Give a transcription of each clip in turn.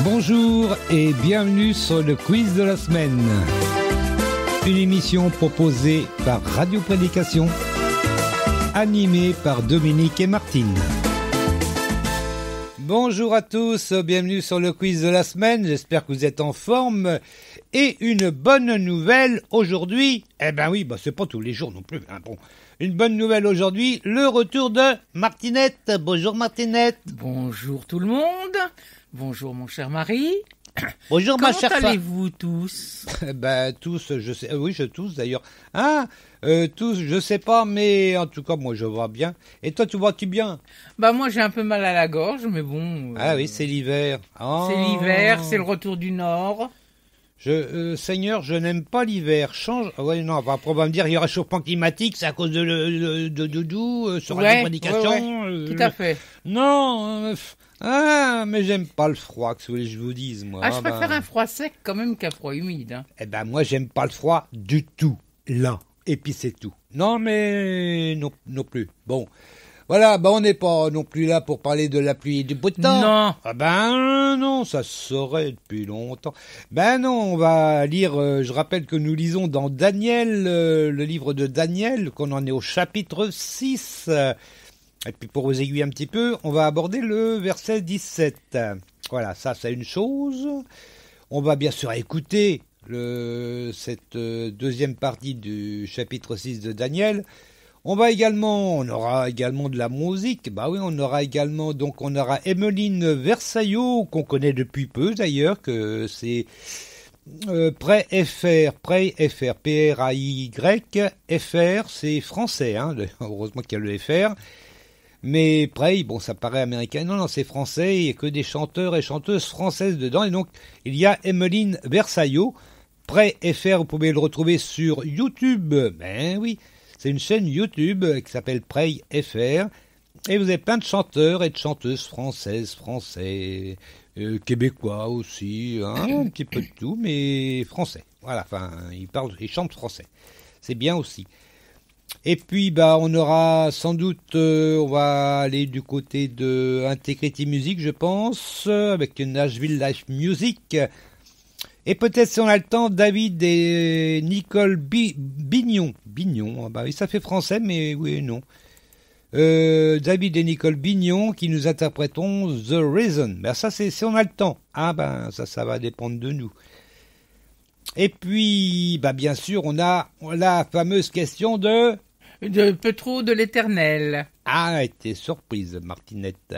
Bonjour et bienvenue sur le quiz de la semaine. Une émission proposée par Radio Prédication, animée par Dominique et Martine. Bonjour à tous, bienvenue sur le quiz de la semaine, j'espère que vous êtes en forme. Et une bonne nouvelle aujourd'hui, c'est pas tous les jours non plus, hein, bon. Une bonne nouvelle aujourd'hui, le retour de Martinette. Bonjour Martinette. Bonjour tout le monde, bonjour mon cher mari. Bonjour ma chère Comment allez-vous tous? Tous, je sais, oui je tousse d'ailleurs. Tous, je sais pas, mais en tout cas moi je vois bien. Et toi tu vois-tu bien? Moi j'ai un peu mal à la gorge, mais bon... Ah oui, c'est l'hiver. Oh. C'est l'hiver, c'est le retour du Nord. Seigneur, je n'aime pas l'hiver. Change. Ouais, non, après on va me dire il y a réchauffement climatique, c'est à cause de Doudou sur Radio Prédication. Tout à fait. Non, mais j'aime pas le froid, que je vous dise moi. Je préfère un froid sec quand même qu'un froid humide. Hein. Moi j'aime pas le froid du tout, là. Et puis c'est tout. Non, mais non plus. Bon. Voilà, on n'est pas non plus là pour parler de la pluie et du beau temps. Non. Non, ça se saurait depuis longtemps. Non, on va lire, je rappelle que nous lisons dans Daniel, le livre de Daniel, qu'on en est au chapitre 6. Et puis pour vous aiguiller un petit peu, on va aborder le verset 17. Voilà, ça c'est une chose. On va bien sûr écouter cette deuxième partie du chapitre 6 de Daniel. On aura également de la musique. On aura Emeline Versaillo, qu'on connaît depuis peu d'ailleurs, que c'est Pray FR, P-R-A-Y, FR, c'est français, hein, heureusement qu'il y a le FR. Mais Pray, ça paraît américain. Non, c'est français, il n'y a que des chanteurs et chanteuses françaises dedans. Et donc, il y a Emeline Versaillo. Pray FR, vous pouvez le retrouver sur YouTube. Oui. C'est une chaîne YouTube qui s'appelle Pray FR. Et vous avez plein de chanteurs et de chanteuses françaises, français, québécois aussi, un petit peu de tout, mais français. Voilà, ils chantent français. C'est bien aussi. Et puis, on aura sans doute, on va aller du côté de Integrity Music, je pense, avec une Nashville Live Music. Et peut-être, si on a le temps, David et Nicole Bignon. Bignon, ça fait français, mais oui et non. David et Nicole Bignon qui nous interpréteront The Reason. Ça, c'est si on a le temps. Ça va dépendre de nous. Et puis, bien sûr, on a la fameuse question de Petro de l'Éternel. T'es surprise, Martinette.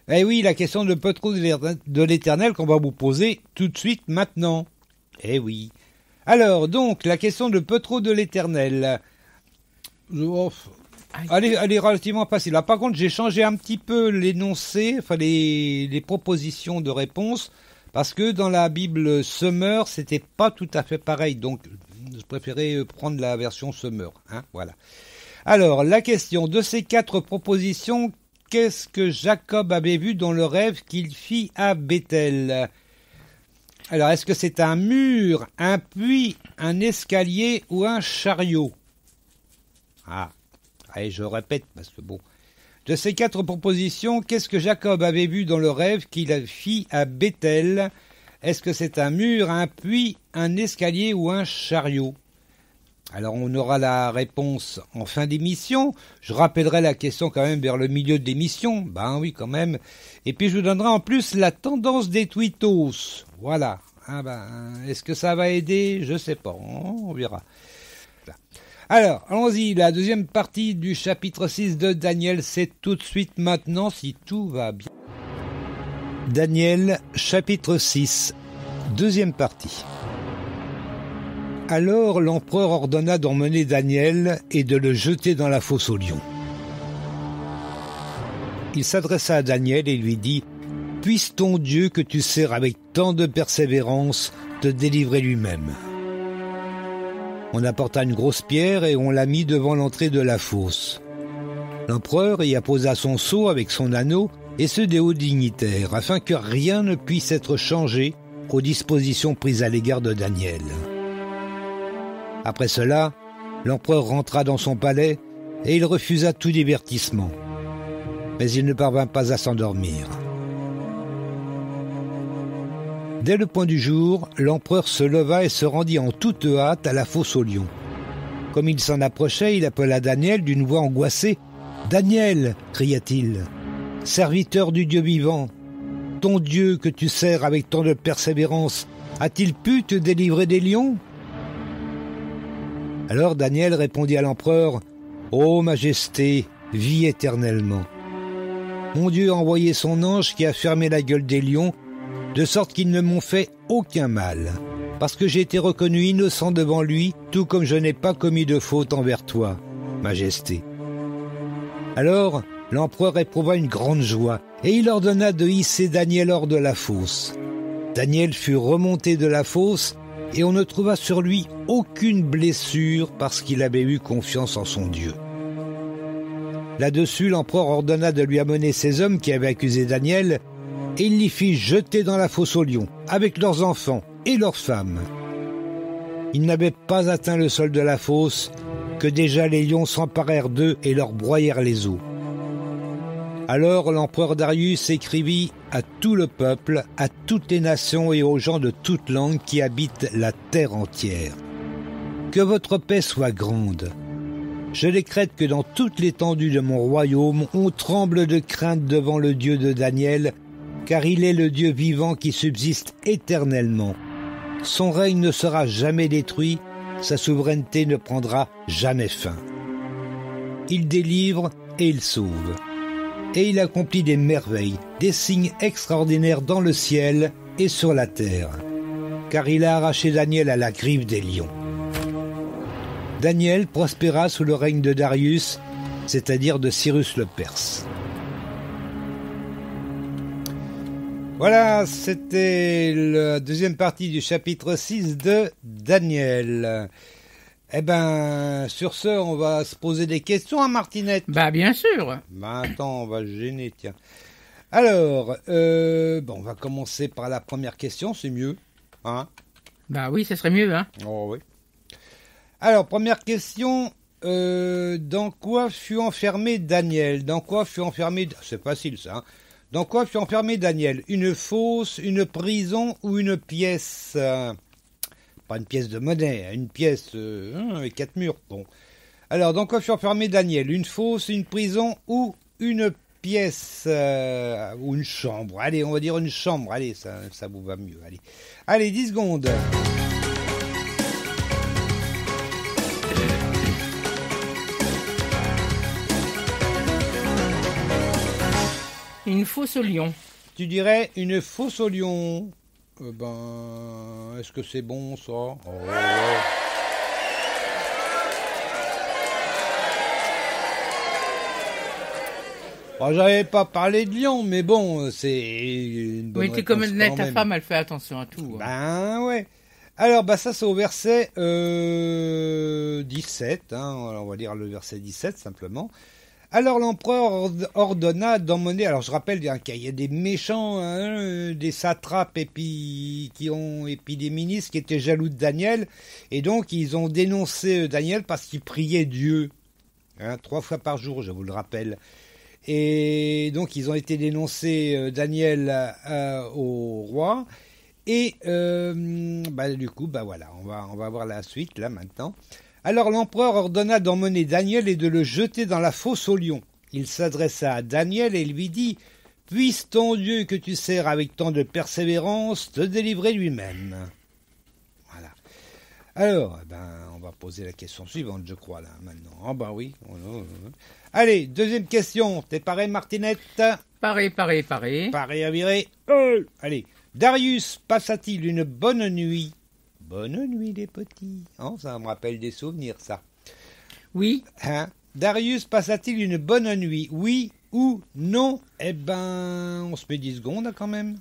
Eh oui, la question de Petro de l'Éternel qu'on va vous poser tout de suite maintenant. Eh oui. Alors, donc, la question de Petro de l'Éternel. Elle est relativement facile. Là, par contre, j'ai changé un petit peu l'énoncé, les propositions de réponse, parce que dans la Bible Summer, c'était pas tout à fait pareil. Donc, je préférais prendre la version Summer. Voilà. Alors, la question de ces 4 propositions... Qu'est-ce que Jacob avait vu dans le rêve qu'il fit à Béthel? Alors, est-ce que c'est un mur, un puits, un escalier ou un chariot? Allez, je répète, parce que De ces 4 propositions, qu'est-ce que Jacob avait vu dans le rêve qu'il fit à Béthel? Est-ce que c'est un mur, un puits, un escalier ou un chariot? Alors, on aura la réponse en fin d'émission. Je rappellerai la question quand même vers le milieu de l'émission. Oui, quand même. Et puis, je vous donnerai en plus la tendance des tweetos. Voilà. Est-ce que ça va aider? Je sais pas. On verra. Alors, allons-y. La deuxième partie du chapitre 6 de Daniel, c'est tout de suite maintenant, si tout va bien. Daniel, chapitre 6, deuxième partie. Alors l'empereur ordonna d'emmener Daniel et de le jeter dans la fosse aux lions. Il s'adressa à Daniel et lui dit « Puisse ton Dieu que tu sers avec tant de persévérance te délivrer lui-même. » On apporta une grosse pierre et on la mit devant l'entrée de la fosse. L'empereur y apposa son sceau avec son anneau et ceux des hauts dignitaires, afin que rien ne puisse être changé aux dispositions prises à l'égard de Daniel. Après cela, l'empereur rentra dans son palais et il refusa tout divertissement. Mais il ne parvint pas à s'endormir. Dès le point du jour, l'empereur se leva et se rendit en toute hâte à la fosse aux lions. Comme il s'en approchait, il appela Daniel d'une voix angoissée. « Daniel !» cria-t-il, « serviteur du Dieu vivant, ton Dieu que tu sers avec tant de persévérance, a-t-il pu te délivrer des lions ?» Alors Daniel répondit à l'empereur, « Ô Majesté, vis éternellement. Mon Dieu a envoyé son ange qui a fermé la gueule des lions, de sorte qu'ils ne m'ont fait aucun mal, parce que j'ai été reconnu innocent devant lui, tout comme je n'ai pas commis de faute envers toi, Majesté. » Alors l'empereur éprouva une grande joie, et il ordonna de hisser Daniel hors de la fosse. Daniel fut remonté de la fosse, et on ne trouva sur lui aucune blessure parce qu'il avait eu confiance en son Dieu. Là-dessus, l'empereur ordonna de lui amener ces hommes qui avaient accusé Daniel, et il l'y fit jeter dans la fosse aux lions, avec leurs enfants et leurs femmes. Ils n'avaient pas atteint le sol de la fosse, que déjà les lions s'emparèrent d'eux et leur broyèrent les os. Alors l'empereur Darius écrivit à tout le peuple, à toutes les nations et aux gens de toutes langues qui habitent la terre entière. Que votre paix soit grande. Je décrète que dans toute l'étendue de mon royaume, on tremble de crainte devant le Dieu de Daniel, car il est le Dieu vivant qui subsiste éternellement. Son règne ne sera jamais détruit, sa souveraineté ne prendra jamais fin. Il délivre et il sauve. Et il accomplit des merveilles, des signes extraordinaires dans le ciel et sur la terre, car il a arraché Daniel à la griffe des lions. Daniel prospéra sous le règne de Darius, c'est-à-dire de Cyrus le Perse. Voilà, c'était la deuxième partie du chapitre 6 de Daniel. Eh ben, sur ce, on va se poser des questions à Martinette. Bah, bien sûr. Bah, attends, on va le gêner, tiens. Alors, on va commencer par la première question, c'est mieux, hein? Bah oui, ça serait mieux, hein? Oh oui. Alors, première question, dans quoi fut enfermé Daniel? Dans quoi fut enfermé... C'est facile, ça, hein? Dans quoi fut enfermé Daniel? Une fosse, une prison ou une pièce? Pas une pièce de monnaie, une pièce avec 4 murs. Bon. Alors, dans quoi fut enfermé Daniel? Une fosse, une prison ou une pièce ou une chambre? Allez, on va dire une chambre. Allez, ça vous va mieux. Allez, 10 secondes. Une fosse au lion. Tu dirais une fosse au lion. Est-ce que c'est bon, ça? Oh. J'avais pas parlé de lion, mais bon, c'est une bonne réponse. Oui, t'es comme quand ta même. femme, elle fait attention à tout. Ben ouais. Alors, ça c'est au verset 17, hein, on va lire le verset 17 simplement. Alors l'empereur ordonna d'emmener, alors je rappelle qu'il y a des méchants, des satrapes et puis des ministres qui étaient jaloux de Daniel, et donc ils ont dénoncé Daniel parce qu'il priait Dieu, 3 fois par jour, je vous le rappelle. Et donc ils ont été dénoncés Daniel au roi, et du coup voilà, on va voir la suite là maintenant. Alors l'empereur ordonna d'emmener Daniel et de le jeter dans la fosse aux lions. Il s'adressa à Daniel et lui dit « Puisse ton Dieu que tu sers avec tant de persévérance te délivrer lui-même. » Voilà. Alors, on va poser la question suivante, je crois, là, maintenant. Ah oui. Allez, deuxième question. T'es paré, Martinette? Paré. Paré à virer. Allez. Darius passa-t-il une bonne nuit? Bonne nuit, les petits. Oh, ça me rappelle des souvenirs, ça. Oui. Darius passa-t-il une bonne nuit? Oui ou non? On se met 10 secondes, quand même.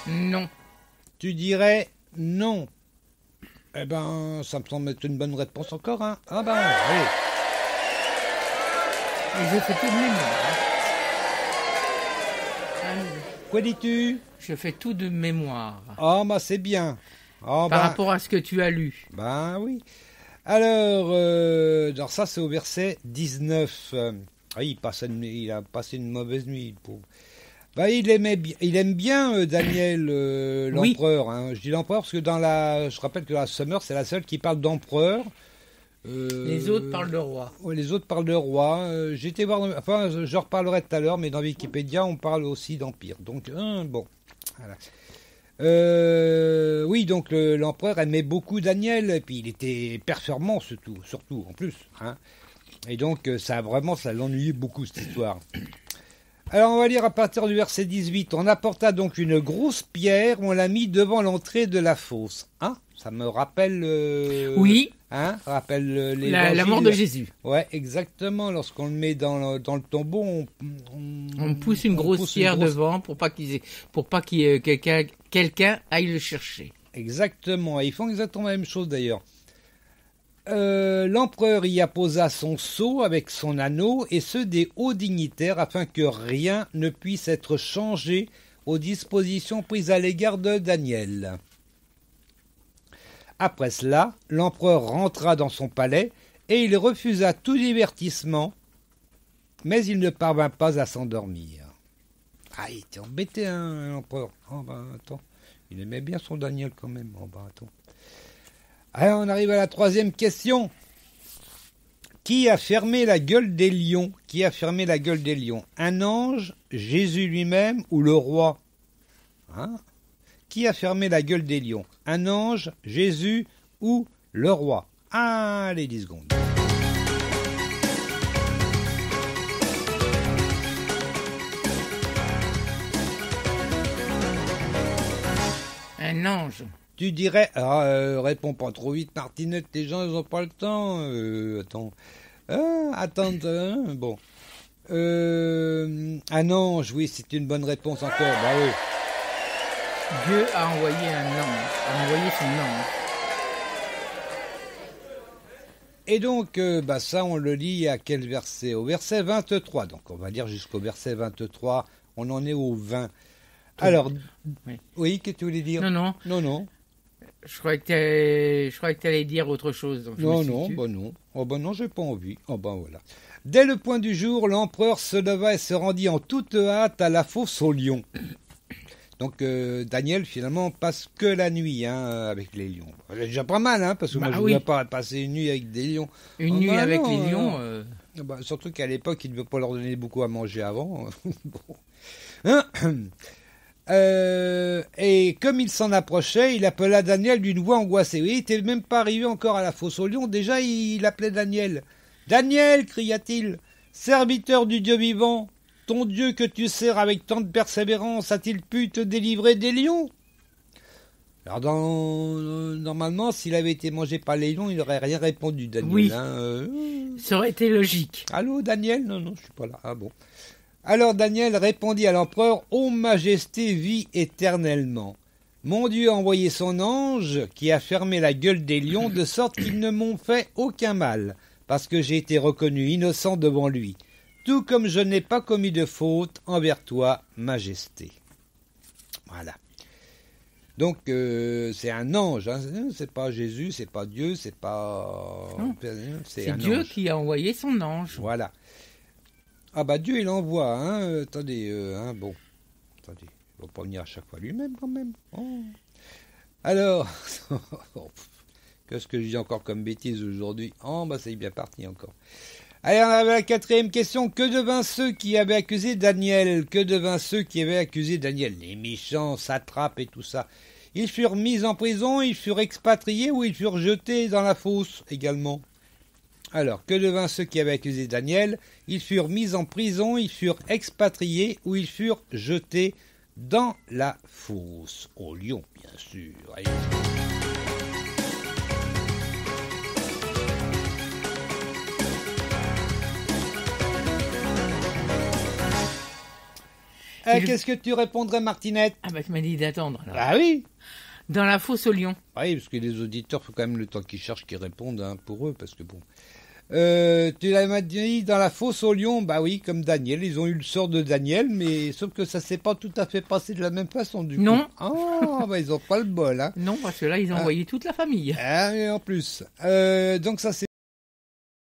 Non. Tu dirais non. Ça me semble être une bonne réponse encore, hein. Allez. Je fais tout de mémoire. Quoi dis-tu? Je fais tout de mémoire. C'est bien. Par rapport à ce que tu as lu. Oui. Alors ça c'est au verset 19. Il a passé une mauvaise nuit, le pauvre. Bah, il aime bien Daniel, l'empereur. Oui. Hein. Je dis l'empereur parce que je rappelle que la Summer, c'est la seule qui parle d'empereur. Les autres parlent de roi. Ouais, les autres parlent de roi. J'étais voir, je reparlerai tout à l'heure, mais dans Wikipédia, on parle aussi d'empire. Donc, bon. Voilà. Oui, donc l'empereur aimait beaucoup Daniel, et puis il était performant surtout en plus. Hein. Et donc, ça l'ennuyait beaucoup, cette histoire. Alors, on va lire à partir du verset 18. On apporta donc une grosse pierre, on l'a mis devant l'entrée de la fosse. Hein, ça me rappelle... Oui. Hein, rappelle la mort de Jésus. Ouais, exactement. Lorsqu'on le met dans le tombeau, on pousse une grosse pierre devant pour pas quelqu'un aille le chercher. Exactement. Et ils font exactement la même chose d'ailleurs. L'empereur y apposa son sceau avec son anneau et ceux des hauts dignitaires afin que rien ne puisse être changé aux dispositions prises à l'égard de Daniel. Après cela, l'empereur rentra dans son palais et il refusa tout divertissement, mais il ne parvint pas à s'endormir. Ah, il était embêté, hein, l'empereur. Oh, ben, attends. Il aimait bien son Daniel quand même. Oh, ben, attends. Alors, on arrive à la troisième question. Qui a fermé la gueule des lions? Qui a fermé la gueule des lions? Un ange, Jésus lui-même ou le roi? Hein? Qui a fermé la gueule des lions? Un ange, Jésus ou le roi? Allez, 10 secondes. Un ange. Tu dirais... réponds pas trop vite, Martinette, les gens, ils n'ont pas le temps. Attends. Bon. Un ange, oui, c'est une bonne réponse encore. Bah oui. Dieu a envoyé son ange. Et donc, ça, on le lit à quel verset? Au verset 23. Donc, on va lire jusqu'au verset 23. On en est au 20. Alors, oui, qu'est-ce que tu voulais dire? Non. Je croyais que tu allais dire autre chose. Donc non. Oh, non, j'ai pas envie. Oh, voilà. Dès le point du jour, l'empereur se leva et se rendit en toute hâte à la fosse aux lions. Donc Daniel finalement passe que la nuit avec les lions. C'est déjà pas mal, hein, parce que moi je ne voudrais pas passer une nuit avec des lions. Une nuit avec les lions. Surtout qu'à l'époque il ne veut pas leur donner beaucoup à manger avant. Bon. Et comme il s'en approchait, il appela Daniel d'une voix angoissée. Oui, il n'était même pas arrivé encore à la fosse aux lions. Déjà il appelait Daniel. Daniel, cria-t-il, serviteur du Dieu vivant. Ton Dieu que tu sers avec tant de persévérance a-t-il pu te délivrer des lions? Alors, normalement, s'il avait été mangé par les lions, il n'aurait rien répondu, Daniel. Oui, ça aurait été logique. Allô, Daniel? Non, je suis pas là. Ah bon. Alors, Daniel répondit à l'empereur, « Ô Majesté, vis éternellement. Mon Dieu a envoyé son ange qui a fermé la gueule des lions de sorte qu'ils ne m'ont fait aucun mal, parce que j'ai été reconnu innocent devant lui. Tout comme je n'ai pas commis de faute envers toi, Majesté. » Voilà. Donc, c'est un ange, hein. C'est pas Jésus, c'est pas Dieu, c'est pas... C'est Dieu qui a envoyé son ange. Voilà. Ah bah Dieu, il envoie, hein. Attendez, Attendez, il va pas venir à chaque fois lui-même, quand même. Oh. Alors, qu'est-ce que je dis encore comme bêtise aujourd'hui? Oh, c'est bien parti encore. Allez, on avait la quatrième question. Que devint ceux qui avaient accusé Daniel? Que devint ceux qui avaient accusé Daniel? Les méchants, satrapes et tout ça. Ils furent mis en prison, ils furent expatriés ou ils furent jetés dans la fosse également? Alors, que devint ceux qui avaient accusé Daniel? Ils furent mis en prison, ils furent expatriés ou ils furent jetés dans la fosse? Au lion, bien sûr. Allez. Qu'est-ce que tu répondrais, Martinette? Ah tu m'as dit d'attendre. Alors. Ah oui. Dans la fosse aux lions. Oui, parce que les auditeurs, il faut quand même le temps qu'ils cherchent, qu'ils répondent pour eux, parce que bon. Tu l'as dit dans la fosse au lion, bah oui, comme Daniel, ils ont eu le sort de Daniel, mais sauf que ça s'est pas tout à fait passé de la même façon du coup. Non. Ah, bah ils ont pas le bol, hein. Non, parce que là, ils ont envoyé toute la famille. Ah, et en plus. Donc ça c'est